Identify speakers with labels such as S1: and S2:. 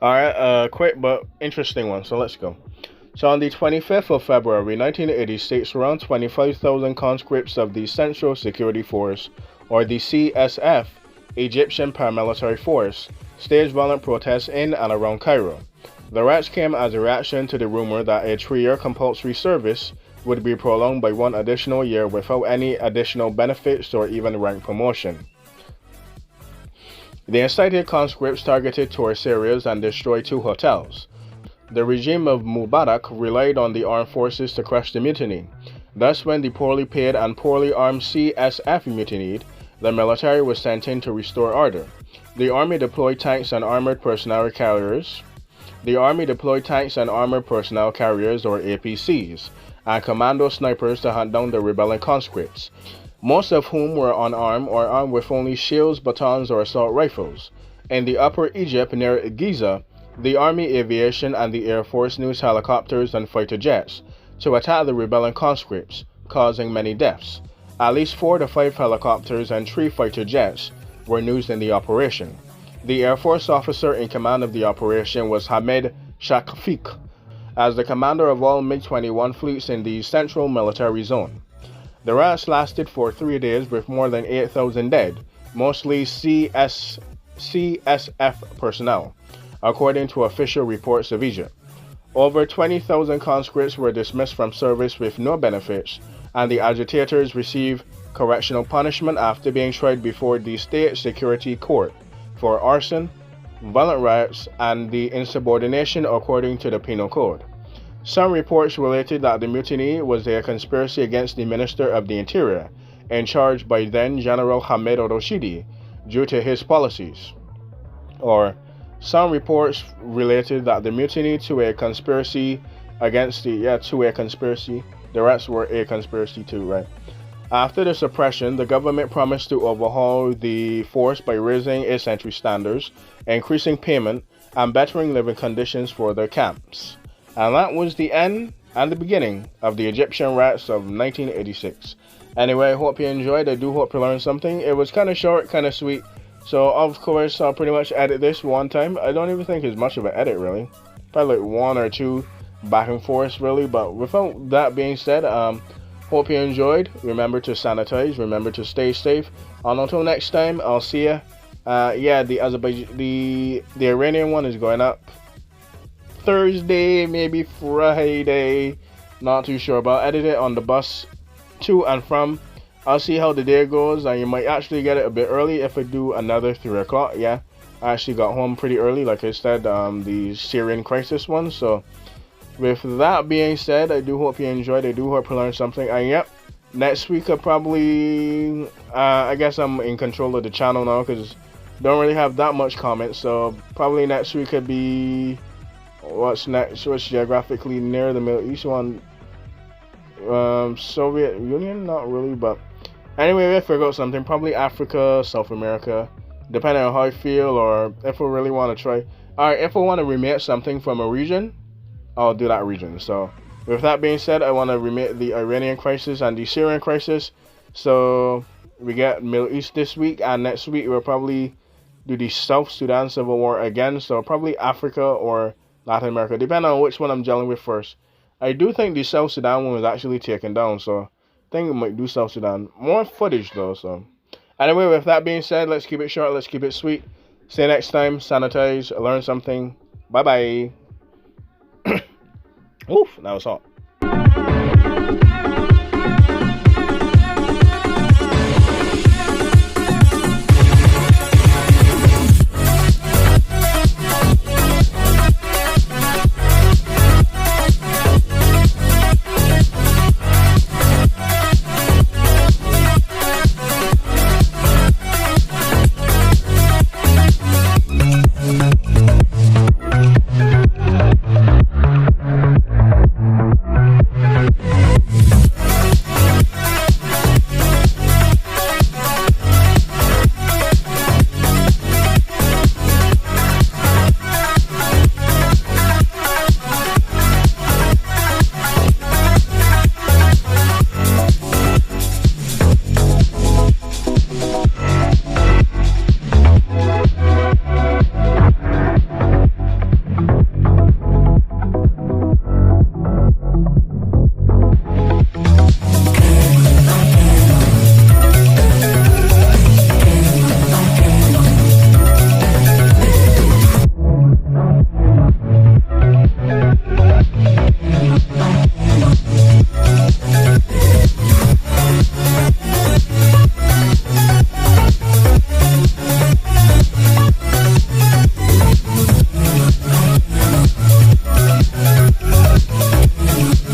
S1: All right, quick but interesting one. So let's go. So on the 25th of February 1986, around 25,000 conscripts of the Central Security Force, or the CSF, Egyptian paramilitary force, staged violent protests in and around Cairo. The riots came as a reaction to the rumor that a 3-year compulsory service would be prolonged by one additional year without any additional benefits or even rank promotion. The incited conscripts targeted tourist areas and destroyed 2 hotels. The regime of Mubarak relied on the armed forces to crush the mutiny. Thus, when the poorly paid and poorly armed CSF mutinied, the military was sent in to restore order. The army deployed tanks and armored personnel carriers. The army deployed tanks and armored personnel carriers, or APCs, and commando snipers to hunt down the rebelling conscripts, most of whom were unarmed or armed with only shields, batons, or assault rifles. In the Upper Egypt near Giza, the Army Aviation and the Air Force used helicopters and fighter jets to attack the rebelling conscripts, causing many deaths. At least 4 to 5 helicopters and 3 fighter jets were used in the operation. The Air Force officer in command of the operation was Hamid Shakfik, as the commander of all MiG-21 fleets in the Central Military Zone. The riots lasted for 3 days with more than 8,000 dead, mostly CSF personnel, according to official reports of Egypt. Over 20,000 conscripts were dismissed from service with no benefits, and the agitators received correctional punishment after being tried before the State Security Court for arson, violent riots, and the insubordination according to the Penal Code. Some reports related that the mutiny was a conspiracy against the Minister of the Interior, in charge by then General Hamid al-Rashidi, due to his policies. Or some reports related that the mutiny to a conspiracy against the rest were a conspiracy too, right? After the suppression, the government promised to overhaul the force by raising its entry standards, increasing payment, and bettering living conditions for their camps. And that was the end and the beginning of the Egyptian riots of 1986. Anyway, I hope you enjoyed. I do hope you learned something. It was kind of short, kind of sweet. So, of course, I'll pretty much edit this one time. I don't even think it's much of an edit, really. Probably like 1 or 2 back and forth, really. But without that being said, hope you enjoyed. Remember to sanitize. Remember to stay safe. And until next time, I'll see ya. The Iranian one is going up Thursday, maybe Friday. Not too sure, but I'll edit it on the bus to and from. I'll see how the day goes, and you might actually get it a bit early if I do another 3 o'clock. Yeah, I actually got home pretty early, like I said, the Syrian crisis one. So, with that being said, I do hope you enjoyed. I do hope you learned something. And yep, next week I'll probably, I guess I'm in control of the channel now because don't really have that much comments. So probably next week could be what's next? What's geographically near the Middle East one? Soviet Union, not really, but anyway, I forgot something. Probably Africa, South America, depending on how I feel or if I really want to try. Alright, if I want to remake something from a region, I'll do that region. So, with that being said, I want to remake the Iranian crisis and the Syrian crisis. So, we get Middle East this week, and next week we'll probably do the South Sudan Civil War again. So, probably Africa or Latin America, depending on which one I'm dealing with first. I do think the South Sudan one was actually taken down, so I think we might do South Sudan. More footage though, so. Anyway, with that being said, let's keep it short, let's keep it sweet. See you next time, sanitize, learn something. Bye-bye. Oof, that was hot.